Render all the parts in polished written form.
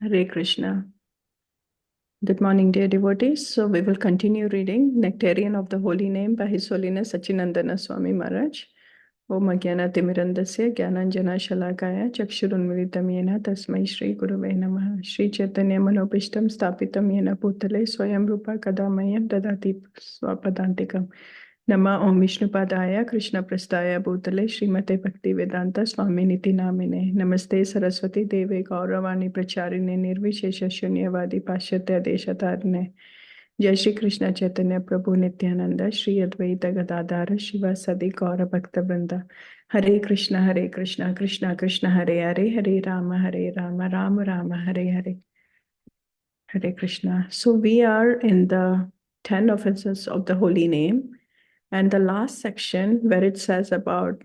Hare Krishna. Good morning, dear devotees. So we will continue reading Nectarian of the Holy Name by His Holiness Sachinandana Swami Maharaj. Om Agyana Timirandasya Gyananjana Shalakaya Chakshurunmilitam Yena Tasmai Shri Gurave Namaha Shri Chaitanya Manopishtam Stapitam Yena Bhutale Swayam Rupa Kadamayam Dadati Swapadantikam Nama Om Vishnupadaya Krishna Prastaya Bhutale Srimate Bhakti Vedanta Swami Niti Namine Namaste Saraswati Deve Gauravani Pracharine Nirvishesha Shunyavadi Pashyatya Deshatarine Jai Shri Krishna Chaitanya Prabhu Nityananda Shri Advaita Gadadhara Shiva Sadi Gaura Bhakta Vrinda Hare Krishna Krishna Krishna Hare Hare Hare Rama Rama Rama Hare Hare Hare Krishna. So we are in the 10 offenses of the holy name. And the last section where it says about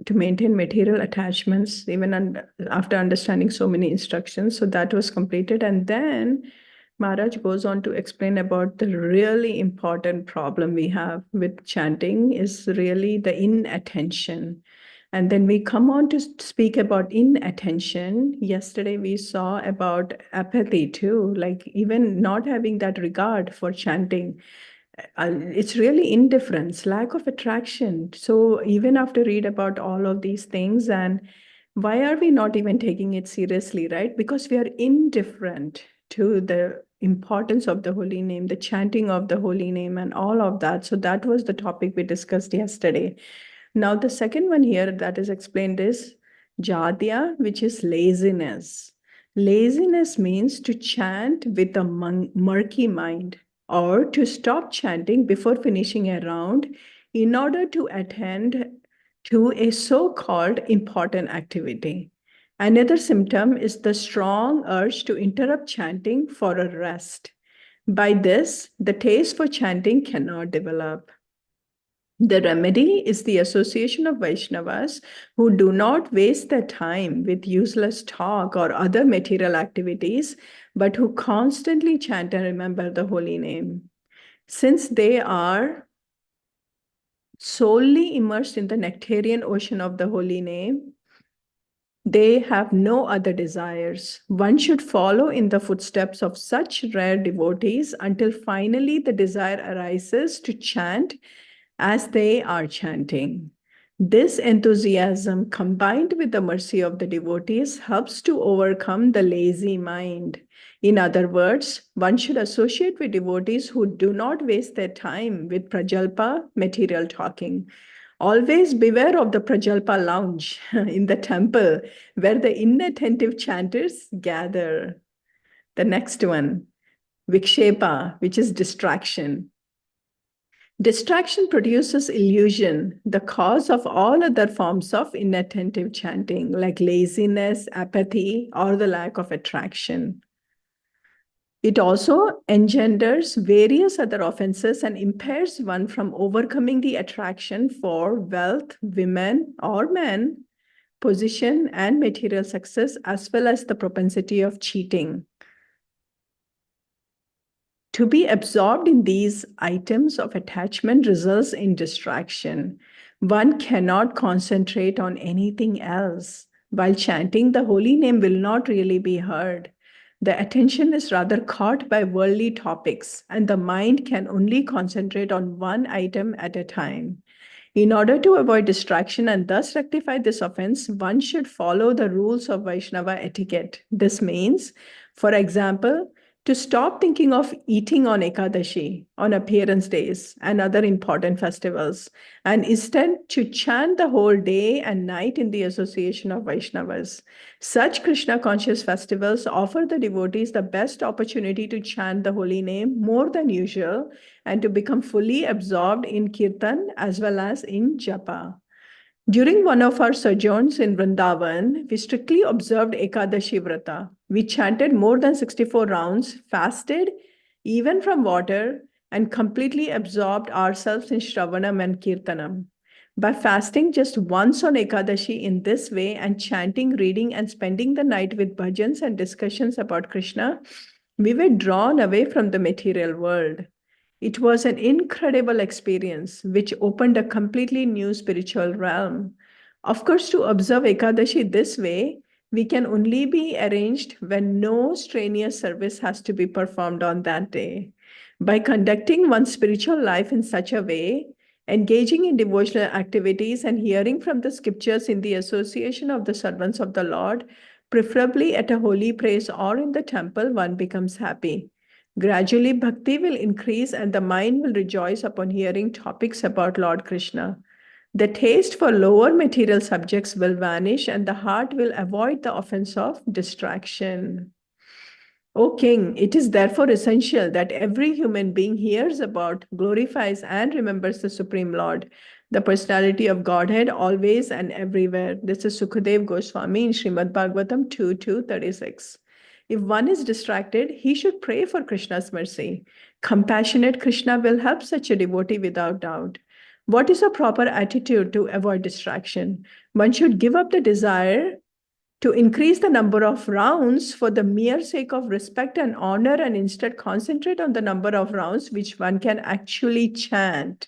to maintain material attachments, even after understanding so many instructions. So that was completed. And then Maharaj goes on to explain about the really important problem we have with chanting is really the inattention. And then we come on to speak about inattention. Yesterday we saw about apathy too, like even not having that regard for chanting. It's really indifference, lack of attraction. So even after read about all of these things, and why are we not even taking it seriously, right? Because we are indifferent to the importance of the holy name, the chanting of the holy name, and all of that. So that was the topic we discussed yesterday. Now, the second one here that is explained is jadya, which is laziness. Laziness means to chant with a murky mind or to stop chanting before finishing a round in order to attend to a so-called important activity. Another symptom is the strong urge to interrupt chanting for a rest. By this, the taste for chanting cannot develop. The remedy is the association of Vaishnavas who do not waste their time with useless talk or other material activities, but who constantly chant and remember the holy name. Since they are solely immersed in the nectarian ocean of the holy name, they have no other desires. One should follow in the footsteps of such rare devotees until finally the desire arises to chant as they are chanting. This enthusiasm, combined with the mercy of the devotees, helps to overcome the lazy mind. In other words, one should associate with devotees who do not waste their time with prajalpa, material talking. Always beware of the prajalpa lounge in the temple where the inattentive chanters gather. The next one, vikshepa, which is distraction. Distraction produces illusion, the cause of all other forms of inattentive chanting, like laziness, apathy, or the lack of attraction. It also engenders various other offenses and impairs one from overcoming the attraction for wealth, women, or men, position, and material success, as well as the propensity of cheating. To be absorbed in these items of attachment results in distraction. One cannot concentrate on anything else. While chanting, the holy name will not really be heard. The attention is rather caught by worldly topics, and the mind can only concentrate on one item at a time. In order to avoid distraction and thus rectify this offense, one should follow the rules of Vaishnava etiquette. This means, for example, to stop thinking of eating on Ekadashi, on appearance days, and other important festivals, and instead to chant the whole day and night in the association of Vaishnavas. Such Krishna conscious festivals offer the devotees the best opportunity to chant the holy name more than usual and to become fully absorbed in kirtan as well as in japa. During one of our sojourns in Vrindavan, we strictly observed Ekadashi Vrata. We chanted more than 64 rounds, fasted even from water, and completely absorbed ourselves in Shravanam and Kirtanam. By fasting just once on Ekadashi in this way and chanting, reading, and spending the night with bhajans and discussions about Krishna, we were drawn away from the material world. It was an incredible experience which opened a completely new spiritual realm. Of course, to observe Ekadashi this way, we can only be arranged when no strenuous service has to be performed on that day. By conducting one's spiritual life in such a way, engaging in devotional activities and hearing from the scriptures in the association of the servants of the Lord, preferably at a holy place or in the temple, one becomes happy. Gradually, bhakti will increase and the mind will rejoice upon hearing topics about Lord Krishna. The taste for lower material subjects will vanish and the heart will avoid the offense of distraction. O King, it is therefore essential that every human being hears about, glorifies, and remembers the Supreme Lord, the personality of Godhead, always and everywhere. This is Sukadev Goswami in Srimad Bhagavatam 2:36. If one is distracted, he should pray for Krishna's mercy. Compassionate Krishna will help such a devotee without doubt. What is a proper attitude to avoid distraction? One should give up the desire to increase the number of rounds for the mere sake of respect and honor and instead concentrate on the number of rounds which one can actually chant.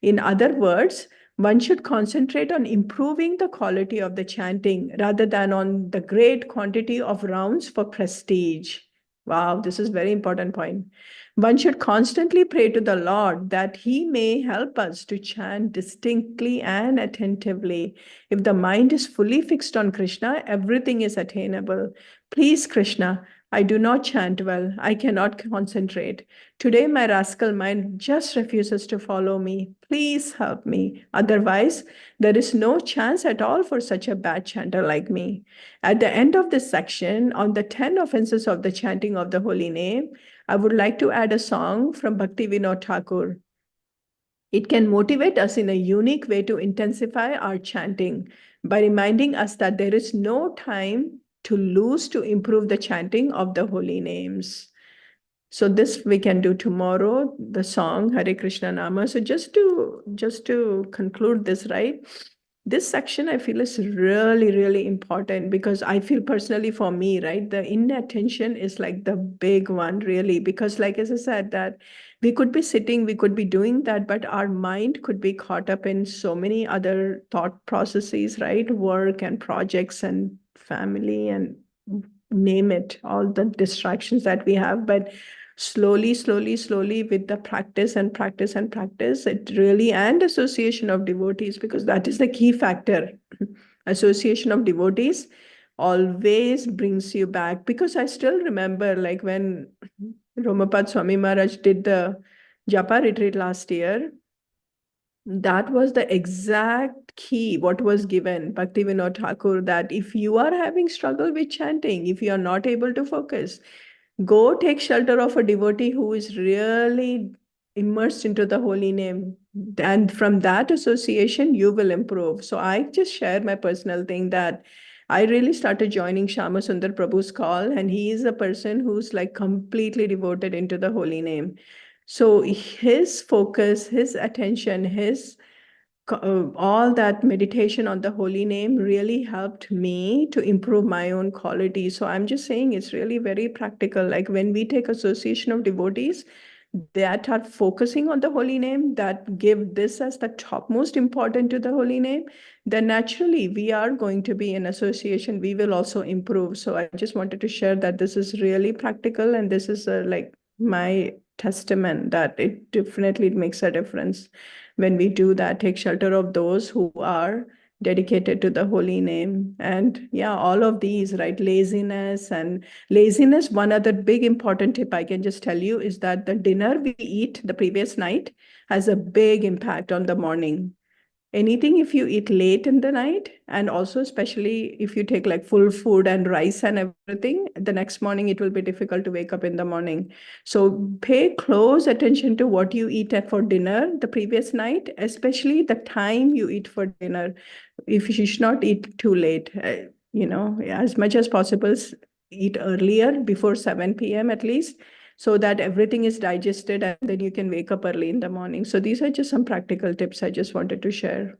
In other words, one should concentrate on improving the quality of the chanting rather than on the great quantity of rounds for prestige. Wow, this is a very important point. One should constantly pray to the Lord that He may help us to chant distinctly and attentively. If the mind is fully fixed on Krishna, everything is attainable. Please, Krishna, I do not chant well. I cannot concentrate. Today, my rascal mind just refuses to follow me. Please help me. Otherwise, there is no chance at all for such a bad chanter like me. At the end of this section, on the 10 offenses of the chanting of the holy name, I would like to add a song from Bhakti Vinod Thakur. It can motivate us in a unique way to intensify our chanting by reminding us that there is no time to lose to improve the chanting of the holy names. So this we can do tomorrow, the song Hare Krishna Nama. So just to conclude this, right? This section I feel is really, really important because I feel personally for me, right? The inattention is like the big one, really, because like as I said, that we could be sitting, we could be doing that, but our mind could be caught up in so many other thought processes, right? Work and projects and family and name it, all the distractions that we have. But slowly with the practice and practice and practice, it really, and association of devotees, because that is the key factor. Association of devotees always brings you back, because I still remember like when Romapad Swami Maharaj did the Japa retreat last year, that was the exact key what was given Bhakti Vinod Thakur, that if you are having struggle with chanting, if you are not able to focus, go take shelter of a devotee who is really immersed into the holy name. And from that association, you will improve. So I just share my personal thing that I really started joining Shama Sundar Prabhu's call, and he is a person who's like completely devoted into the holy name. So his focus, his attention, his all that meditation on the holy name really helped me to improve my own quality. So I'm just saying it's really very practical. Like when we take association of devotees that are focusing on the holy name, that give this as the topmost important to the holy name, then naturally we are going to be in association. We will also improve. So I just wanted to share that this is really practical, and this is like my testament that it definitely makes a difference when we do that, take shelter of those who are dedicated to the holy name. And yeah, all of these, right? Laziness, one other big important tip I can just tell you is that the dinner we eat the previous night has a big impact on the morning. Anything if you eat late in the night, and also especially if you take like full food and rice and everything, the next morning it will be difficult to wake up in the morning. So pay close attention to what you eat for dinner the previous night, especially the time you eat for dinner. If you should not eat too late, as much as possible, eat earlier, before 7 p.m. at least, so that everything is digested and then you can wake up early in the morning. So these are just some practical tips I just wanted to share.